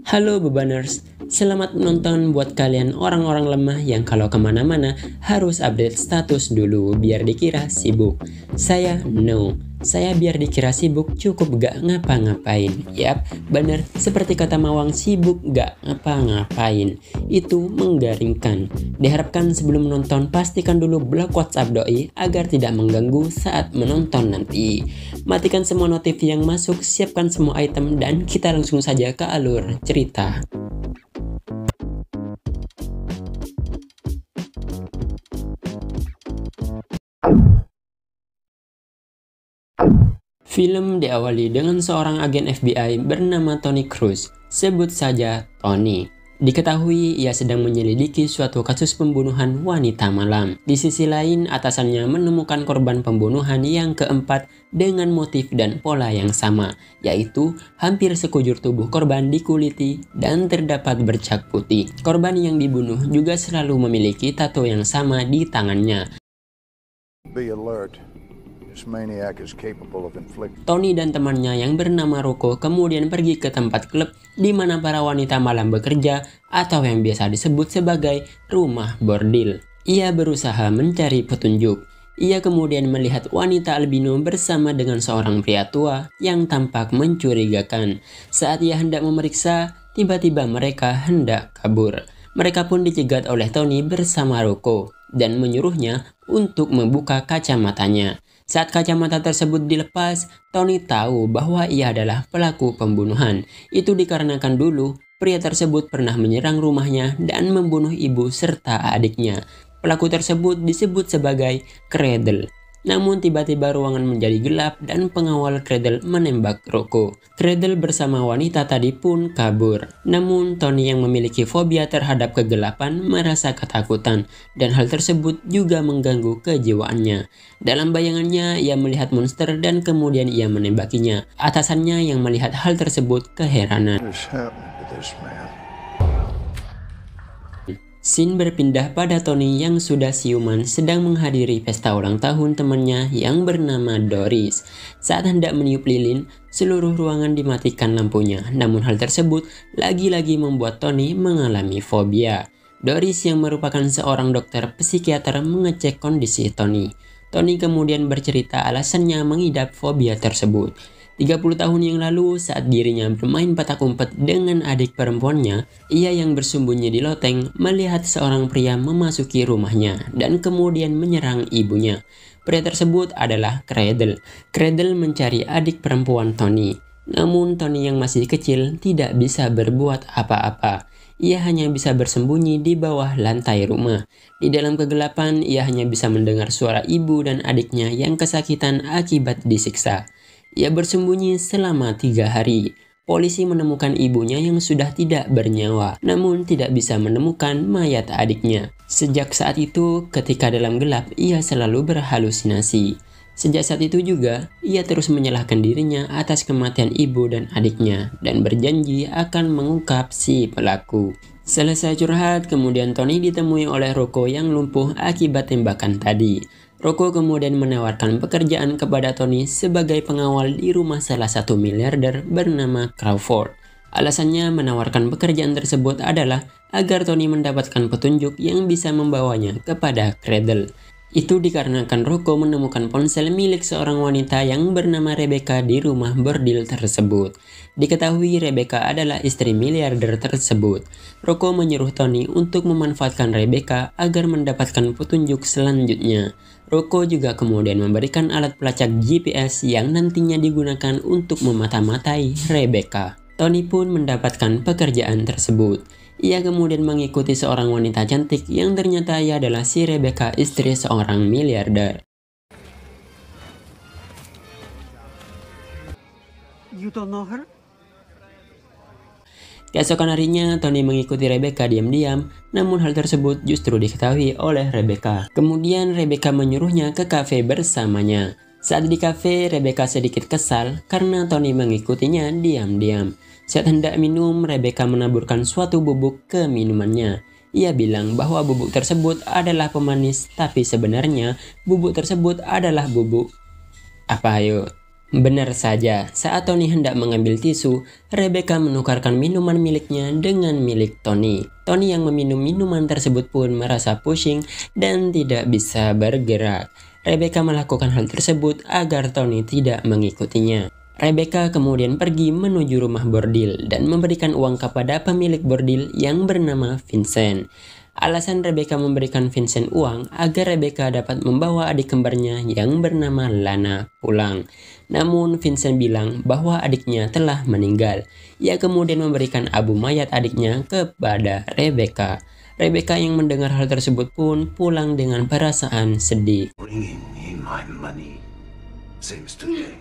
Halo Bebaners, selamat menonton buat kalian orang-orang lemah yang kalau kemana-mana harus update status dulu biar dikira sibuk. Saya biar dikira sibuk cukup gak ngapa-ngapain. Yap, bener, seperti kata Mawang, sibuk gak ngapa-ngapain. Itu menggaringkan. Diharapkan sebelum menonton pastikan dulu blok WhatsApp doi agar tidak mengganggu saat menonton nanti. Matikan semua notif yang masuk, siapkan semua item, dan kita langsung saja ke alur cerita. Film diawali dengan seorang agen FBI bernama Tony Cruz, sebut saja Tony. Diketahui ia sedang menyelidiki suatu kasus pembunuhan wanita malam. Di sisi lain, atasannya menemukan korban pembunuhan yang keempat dengan motif dan pola yang sama, yaitu hampir sekujur tubuh korban dikuliti dan terdapat bercak putih. Korban yang dibunuh juga selalu memiliki tato yang sama di tangannya. Be alert. Tony dan temannya yang bernama Rocco kemudian pergi ke tempat klub di mana para wanita malam bekerja atau yang biasa disebut sebagai rumah bordil. Ia berusaha mencari petunjuk. Ia kemudian melihat wanita albino bersama dengan seorang pria tua yang tampak mencurigakan. Saat ia hendak memeriksa, tiba-tiba mereka hendak kabur. Mereka pun dicegat oleh Tony bersama Rocco dan menyuruhnya untuk membuka kacamatanya. Saat kacamata tersebut dilepas, Tony tahu bahwa ia adalah pelaku pembunuhan. Itu dikarenakan dulu pria tersebut pernah menyerang rumahnya dan membunuh ibu serta adiknya. Pelaku tersebut disebut sebagai Cradle. Namun tiba-tiba ruangan menjadi gelap dan pengawal Cradle menembak Rocco. Cradle bersama wanita tadi pun kabur. Namun Tony yang memiliki fobia terhadap kegelapan merasa ketakutan dan hal tersebut juga mengganggu kejiwaannya. Dalam bayangannya ia melihat monster dan kemudian ia menembakinya. Atasannya yang melihat hal tersebut keheranan. Scene berpindah pada Tony yang sudah siuman sedang menghadiri pesta ulang tahun temannya yang bernama Doris. Saat hendak meniup lilin, seluruh ruangan dimatikan lampunya. Namun hal tersebut lagi-lagi membuat Tony mengalami fobia. Doris yang merupakan seorang dokter psikiater mengecek kondisi Tony. Tony kemudian bercerita alasannya mengidap fobia tersebut. 30 tahun yang lalu saat dirinya bermain petak umpet dengan adik perempuannya, ia yang bersembunyi di loteng melihat seorang pria memasuki rumahnya dan kemudian menyerang ibunya. Pria tersebut adalah Cradle. Cradle mencari adik perempuan Tony. Namun Tony yang masih kecil tidak bisa berbuat apa-apa. Ia hanya bisa bersembunyi di bawah lantai rumah. Di dalam kegelapan, ia hanya bisa mendengar suara ibu dan adiknya yang kesakitan akibat disiksa. Ia bersembunyi selama 3 hari. Polisi menemukan ibunya yang sudah tidak bernyawa, namun tidak bisa menemukan mayat adiknya. Sejak saat itu, ketika dalam gelap, ia selalu berhalusinasi. Sejak saat itu juga, ia terus menyalahkan dirinya atas kematian ibu dan adiknya, dan berjanji akan mengungkap si pelaku. Selesai curhat, kemudian Tony ditemui oleh Rocco yang lumpuh akibat tembakan tadi. Rocco kemudian menawarkan pekerjaan kepada Tony sebagai pengawal di rumah salah satu miliarder bernama Crawford. Alasannya menawarkan pekerjaan tersebut adalah agar Tony mendapatkan petunjuk yang bisa membawanya kepada Cradle. Itu dikarenakan Rocco menemukan ponsel milik seorang wanita yang bernama Rebecca di rumah bordil tersebut. Diketahui Rebecca adalah istri miliarder tersebut. Rocco menyuruh Tony untuk memanfaatkan Rebecca agar mendapatkan petunjuk selanjutnya. Rocco juga kemudian memberikan alat pelacak GPS yang nantinya digunakan untuk memata-matai Rebecca. Tony pun mendapatkan pekerjaan tersebut. Ia kemudian mengikuti seorang wanita cantik yang ternyata ia adalah si Rebecca, istri seorang miliarder. You don't know her? Keesokan harinya, Tony mengikuti Rebecca diam-diam, namun hal tersebut justru diketahui oleh Rebecca. Kemudian Rebecca menyuruhnya ke kafe bersamanya. Saat di kafe, Rebecca sedikit kesal karena Tony mengikutinya diam-diam. Saat hendak minum, Rebecca menaburkan suatu bubuk ke minumannya. Ia bilang bahwa bubuk tersebut adalah pemanis, tapi sebenarnya bubuk tersebut adalah bubuk Benar saja, saat Tony hendak mengambil tisu, Rebecca menukarkan minuman miliknya dengan milik Tony. Tony yang meminum minuman tersebut pun merasa pusing dan tidak bisa bergerak. Rebecca melakukan hal tersebut agar Tony tidak mengikutinya. Rebecca kemudian pergi menuju rumah bordil dan memberikan uang kepada pemilik bordil yang bernama Vincent. Alasan Rebecca memberikan Vincent uang agar Rebecca dapat membawa adik kembarnya yang bernama Lana pulang. Namun Vincent bilang bahwa adiknya telah meninggal. Ia kemudian memberikan abu mayat adiknya kepada Rebecca. Rebecca yang mendengar hal tersebut pun pulang dengan perasaan sedih. Bringing me my money. Same as today.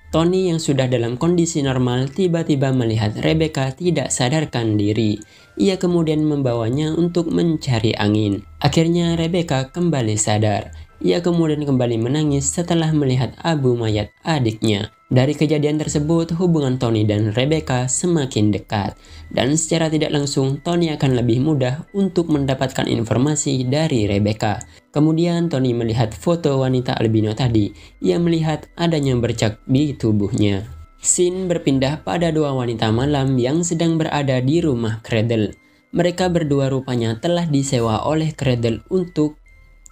Tony yang sudah dalam kondisi normal tiba-tiba melihat Rebecca tidak sadarkan diri. Ia kemudian membawanya untuk mencari angin. Akhirnya Rebecca kembali sadar. Ia kemudian kembali menangis setelah melihat abu mayat adiknya. Dari kejadian tersebut, hubungan Tony dan Rebecca semakin dekat. Dan secara tidak langsung, Tony akan lebih mudah untuk mendapatkan informasi dari Rebecca. Kemudian Tony melihat foto wanita albino tadi. Ia melihat adanya bercak di tubuhnya. Scene berpindah pada dua wanita malam yang sedang berada di rumah Cradle. Mereka berdua rupanya telah disewa oleh Cradle untuk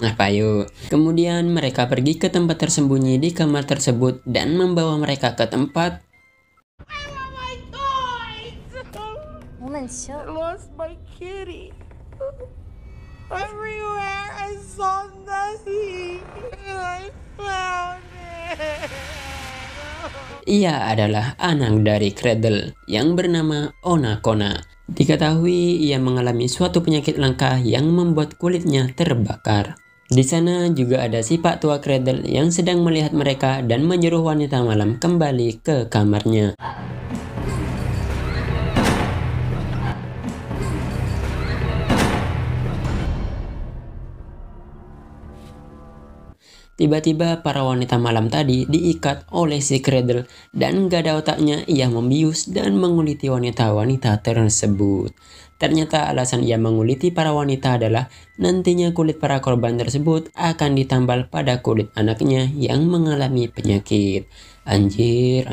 apa yuk? Kemudian mereka pergi ke tempat tersembunyi di kamar tersebut dan membawa mereka ke tempat I lost my kitty. Everywhere I saw nothing. And I found it. Ia adalah anak dari Cradle yang bernama Onakona. Diketahui ia mengalami suatu penyakit langka yang membuat kulitnya terbakar. Di sana juga ada si Pak Tua Cradle yang sedang melihat mereka dan menyuruh wanita malam kembali ke kamarnya. Tiba-tiba para wanita malam tadi diikat oleh si Cradle dan gak ada otaknya ia membius dan menguliti wanita-wanita tersebut. Ternyata alasan ia menguliti para wanita adalah nantinya kulit para korban tersebut akan ditambal pada kulit anaknya yang mengalami penyakit. Anjir.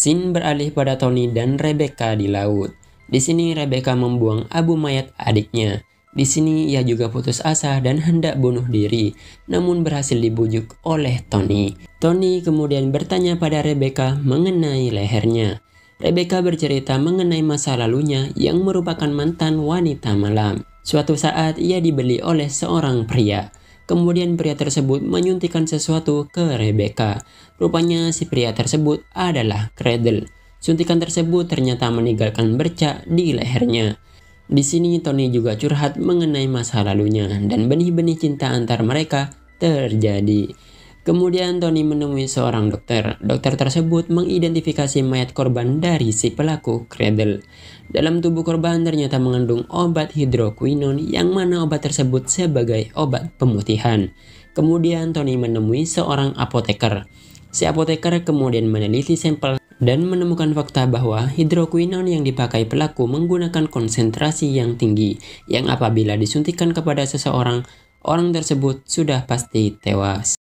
Scene beralih pada Tony dan Rebecca di laut. Di sini Rebecca membuang abu mayat adiknya. Di sini ia juga putus asa dan hendak bunuh diri, namun berhasil dibujuk oleh Tony. Tony kemudian bertanya pada Rebecca mengenai lehernya. Rebecca bercerita mengenai masa lalunya yang merupakan mantan wanita malam. Suatu saat ia dibeli oleh seorang pria. Kemudian pria tersebut menyuntikkan sesuatu ke Rebecca. Rupanya si pria tersebut adalah Cradle. Suntikan tersebut ternyata meninggalkan bercak di lehernya. Di sini Tony juga curhat mengenai masa lalunya dan benih-benih cinta antar mereka terjadi. Kemudian Tony menemui seorang dokter. Dokter tersebut mengidentifikasi mayat korban dari si pelaku Cradle. Dalam tubuh korban ternyata mengandung obat hidroquinon yang mana obat tersebut sebagai obat pemutihan. Kemudian Tony menemui seorang apoteker. Si apoteker kemudian meneliti sampel dan menemukan fakta bahwa hidroquinon yang dipakai pelaku menggunakan konsentrasi yang tinggi yang apabila disuntikkan kepada seseorang, orang tersebut sudah pasti tewas.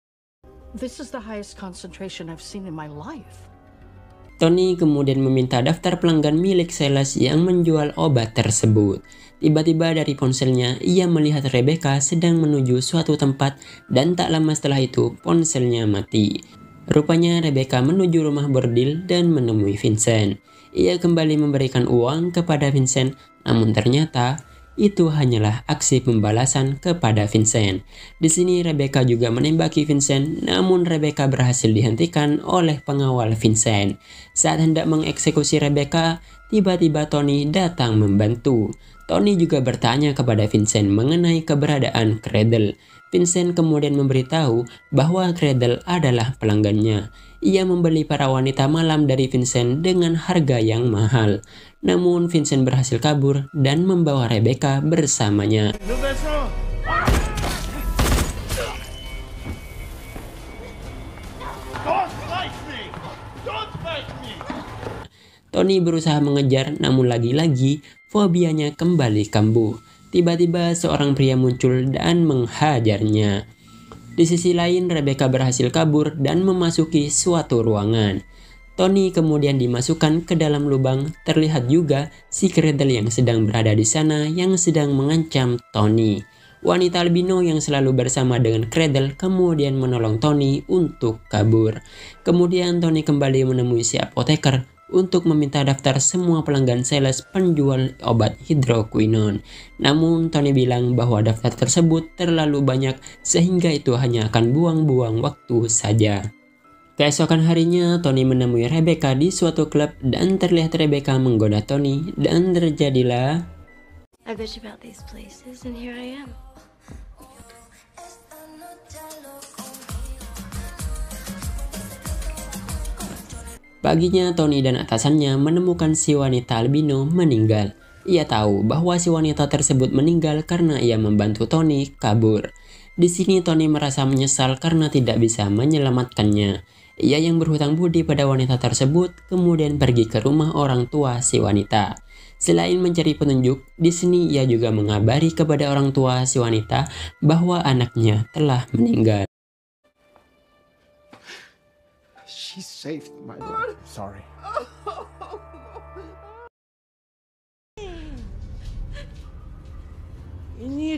This is the highest concentration I've seen in my life. Tony kemudian meminta daftar pelanggan milik Silas yang menjual obat tersebut. Tiba-tiba dari ponselnya, ia melihat Rebecca sedang menuju suatu tempat dan tak lama setelah itu ponselnya mati. Rupanya Rebecca menuju rumah bordil dan menemui Vincent. Ia kembali memberikan uang kepada Vincent, namun ternyata itu hanyalah aksi pembalasan kepada Vincent. Di sini Rebecca juga menembaki Vincent, namun Rebecca berhasil dihentikan oleh pengawal Vincent. Saat hendak mengeksekusi Rebecca, tiba-tiba Tony datang membantu. Tony juga bertanya kepada Vincent mengenai keberadaan Cradle. Vincent kemudian memberitahu bahwa Cradle adalah pelanggannya. Ia membeli para wanita malam dari Vincent dengan harga yang mahal. Namun Vincent berhasil kabur dan membawa Rebecca bersamanya. Tony berusaha mengejar, namun lagi-lagi fobianya kembali kambuh. Tiba-tiba seorang pria muncul dan menghajarnya. Di sisi lain, Rebecca berhasil kabur dan memasuki suatu ruangan. Tony kemudian dimasukkan ke dalam lubang. Terlihat juga si Cradle yang sedang berada di sana yang sedang mengancam Tony. Wanita albino yang selalu bersama dengan Cradle kemudian menolong Tony untuk kabur. Kemudian Tony kembali menemui si apoteker untuk meminta daftar semua pelanggan sales penjual obat hidroquinone. Namun Tony bilang bahwa daftar tersebut terlalu banyak sehingga itu hanya akan buang-buang waktu saja. Keesokan harinya Tony menemui Rebecca di suatu klub dan terlihat Rebecca menggoda Tony dan terjadilah I bitch about these places and here I am. Paginya, Tony dan atasannya menemukan si wanita albino meninggal. Ia tahu bahwa si wanita tersebut meninggal karena ia membantu Tony kabur. Di sini Tony merasa menyesal karena tidak bisa menyelamatkannya. Ia yang berhutang budi pada wanita tersebut kemudian pergi ke rumah orang tua si wanita. Selain mencari petunjuk, di sini ia juga mengabari kepada orang tua si wanita bahwa anaknya telah meninggal. She saved my life. Sorry. Ini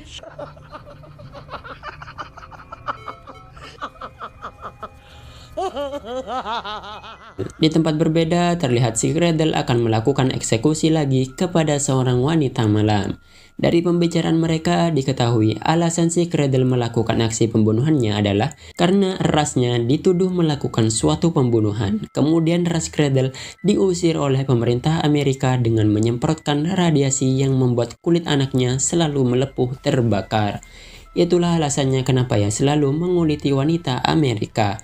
Di tempat berbeda, terlihat si Cradle akan melakukan eksekusi lagi kepada seorang wanita malam. Dari pembicaraan mereka diketahui alasan si Cradle melakukan aksi pembunuhannya adalah karena rasnya dituduh melakukan suatu pembunuhan. Kemudian ras Cradle diusir oleh pemerintah Amerika dengan menyemprotkan radiasi yang membuat kulit anaknya selalu melepuh terbakar. Itulah alasannya kenapa ia selalu menguliti wanita Amerika.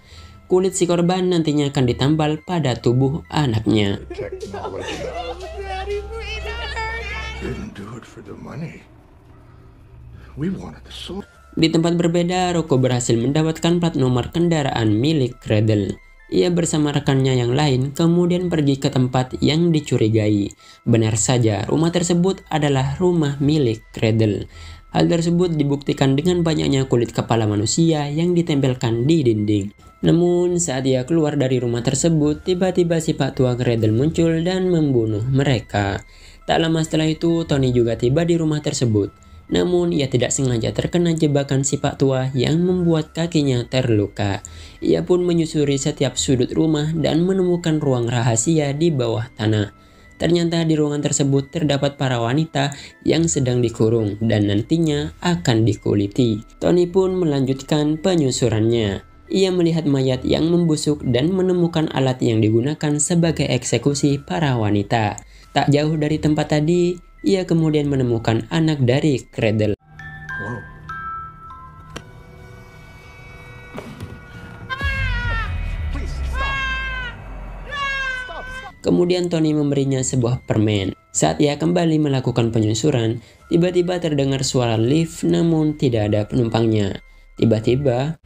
Kulit si korban nantinya akan ditambal pada tubuh anaknya. Technology. Didn't do it for the money. We wanted the soul. Di tempat berbeda, Rocco berhasil mendapatkan plat nomor kendaraan milik Cradle. Ia bersama rekannya yang lain kemudian pergi ke tempat yang dicurigai. Benar saja, rumah tersebut adalah rumah milik Cradle. Hal tersebut dibuktikan dengan banyaknya kulit kepala manusia yang ditempelkan di dinding. Namun saat ia keluar dari rumah tersebut, tiba-tiba si Pak Tua Cradle muncul dan membunuh mereka. Tak lama setelah itu, Tony juga tiba di rumah tersebut. Namun ia tidak sengaja terkena jebakan si Pak Tua yang membuat kakinya terluka. Ia pun menyusuri setiap sudut rumah dan menemukan ruang rahasia di bawah tanah. Ternyata di ruangan tersebut terdapat para wanita yang sedang dikurung dan nantinya akan dikuliti. Tony pun melanjutkan penyusurannya. Ia melihat mayat yang membusuk dan menemukan alat yang digunakan sebagai eksekusi para wanita. Tak jauh dari tempat tadi, ia kemudian menemukan anak dari Cradle. Whoa. Please stop. Stop. Kemudian Tony memberinya sebuah permen. Saat ia kembali melakukan penyusuran, tiba-tiba terdengar suara lift namun tidak ada penumpangnya. Tiba-tiba,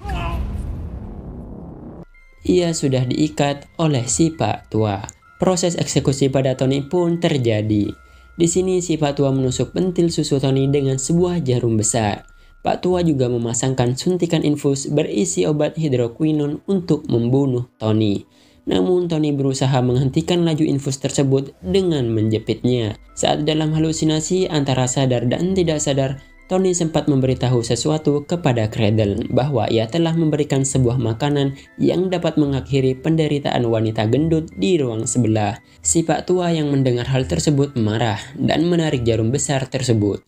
ia sudah diikat oleh si Pak Tua. Proses eksekusi pada Tony pun terjadi. Di sini si Pak Tua menusuk pentil susu Tony dengan sebuah jarum besar. Pak Tua juga memasangkan suntikan infus berisi obat hidroquinone untuk membunuh Tony. Namun Tony berusaha menghentikan laju infus tersebut dengan menjepitnya. Saat dalam halusinasi antara sadar dan tidak sadar, Tony sempat memberitahu sesuatu kepada Cradle bahwa ia telah memberikan sebuah makanan yang dapat mengakhiri penderitaan wanita gendut di ruang sebelah. Si Pak Tua yang mendengar hal tersebut marah dan menarik jarum besar tersebut.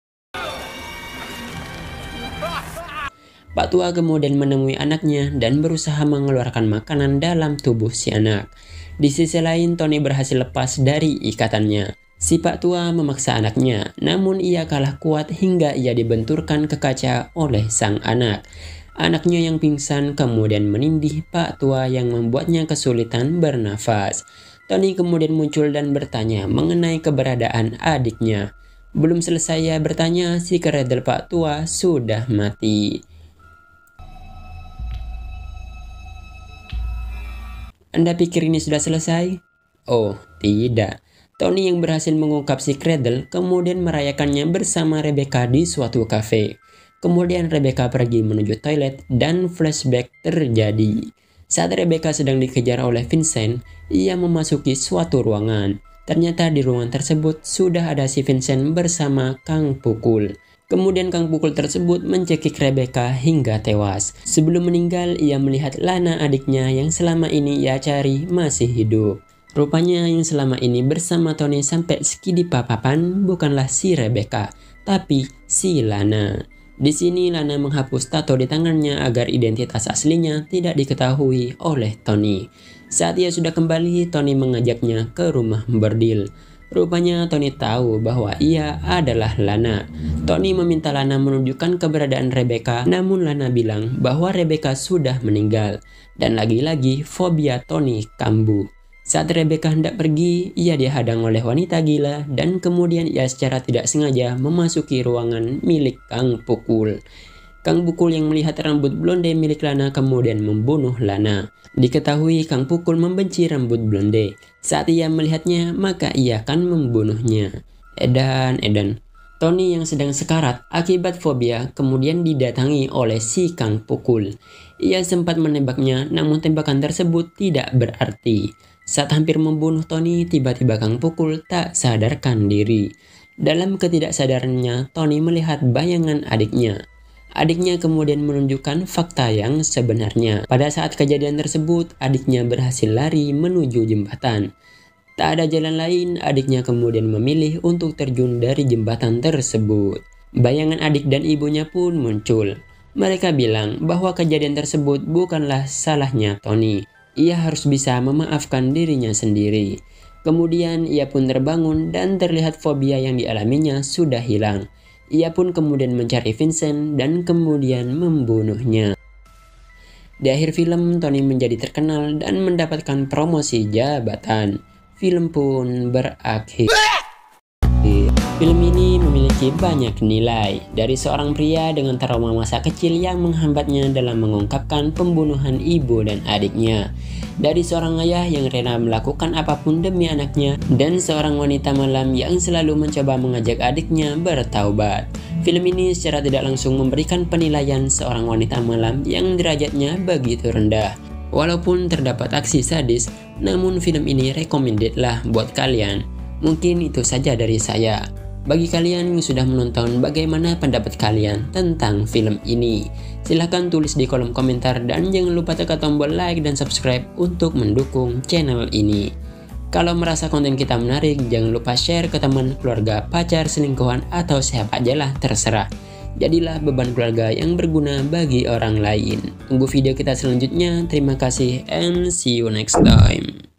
Pak Tua kemudian menemui anaknya dan berusaha mengeluarkan makanan dalam tubuh si anak. Di sisi lain, Tony berhasil lepas dari ikatannya. Si Pak Tua memaksa anaknya, namun ia kalah kuat hingga ia dibenturkan ke kaca oleh sang anak. Anaknya yang pingsan kemudian menindih Pak Tua yang membuatnya kesulitan bernafas. Tony kemudian muncul dan bertanya mengenai keberadaan adiknya. Belum selesai ia bertanya, si Cradle Pak Tua sudah mati. Anda pikir ini sudah selesai? Oh, tidak. Tony yang berhasil mengungkap si Cradle kemudian merayakannya bersama Rebecca di suatu kafe. Kemudian Rebecca pergi menuju toilet dan flashback terjadi. Saat Rebecca sedang dikejar oleh Vincent, ia memasuki suatu ruangan. Ternyata di ruangan tersebut sudah ada si Vincent bersama Kang Pukul. Kemudian Kang Pukul tersebut mencekik Rebecca hingga tewas. Sebelum meninggal, ia melihat Lana adiknya yang selama ini ia cari masih hidup. Rupanya yang selama ini bersama Tony sampai segini papapan bukanlah si Rebecca, tapi si Lana. Di sini Lana menghapus tato di tangannya agar identitas aslinya tidak diketahui oleh Tony. Saat ia sudah kembali, Tony mengajaknya ke rumah bordil. Rupanya Tony tahu bahwa ia adalah Lana. Tony meminta Lana menunjukkan keberadaan Rebecca, namun Lana bilang bahwa Rebecca sudah meninggal. Dan lagi-lagi fobia Tony kambuh. Saat Rebecca hendak pergi, ia dihadang oleh wanita gila dan kemudian ia secara tidak sengaja memasuki ruangan milik Kang Pukul. Kang Pukul yang melihat rambut blonde milik Lana kemudian membunuh Lana. Diketahui Kang Pukul membenci rambut blonde. Saat ia melihatnya, maka ia akan membunuhnya. Edan. Tony yang sedang sekarat akibat fobia kemudian didatangi oleh si Kang Pukul. Ia sempat menembaknya, namun tembakan tersebut tidak berarti. Saat hampir membunuh Tony, tiba-tiba Kang Pukul tak sadarkan diri. Dalam ketidaksadarannya, Tony melihat bayangan adiknya. Adiknya kemudian menunjukkan fakta yang sebenarnya. Pada saat kejadian tersebut, adiknya berhasil lari menuju jembatan. Tak ada jalan lain, adiknya kemudian memilih untuk terjun dari jembatan tersebut. Bayangan adik dan ibunya pun muncul. Mereka bilang bahwa kejadian tersebut bukanlah salahnya Tony. Ia harus bisa memaafkan dirinya sendiri. Kemudian ia pun terbangun dan terlihat fobia yang dialaminya sudah hilang. Ia pun kemudian mencari Vincent dan kemudian membunuhnya. Di akhir film, Tony menjadi terkenal dan mendapatkan promosi jabatan. Film pun berakhir. Film ini memiliki banyak nilai dari seorang pria dengan trauma masa kecil yang menghambatnya dalam mengungkapkan pembunuhan ibu dan adiknya, dari seorang ayah yang rela melakukan apapun demi anaknya, dan seorang wanita malam yang selalu mencoba mengajak adiknya bertaubat. Film ini secara tidak langsung memberikan penilaian seorang wanita malam yang derajatnya begitu rendah. Walaupun terdapat aksi sadis, namun film ini recommended lah buat kalian. Mungkin itu saja dari saya. Bagi kalian yang sudah menonton, bagaimana pendapat kalian tentang film ini? Silahkan tulis di kolom komentar dan jangan lupa tekan tombol like dan subscribe untuk mendukung channel ini. Kalau merasa konten kita menarik, jangan lupa share ke teman, keluarga, pacar, selingkuhan, atau siapa aja lah, terserah. Jadilah beban keluarga yang berguna bagi orang lain. Tunggu video kita selanjutnya. Terima kasih and see you next time.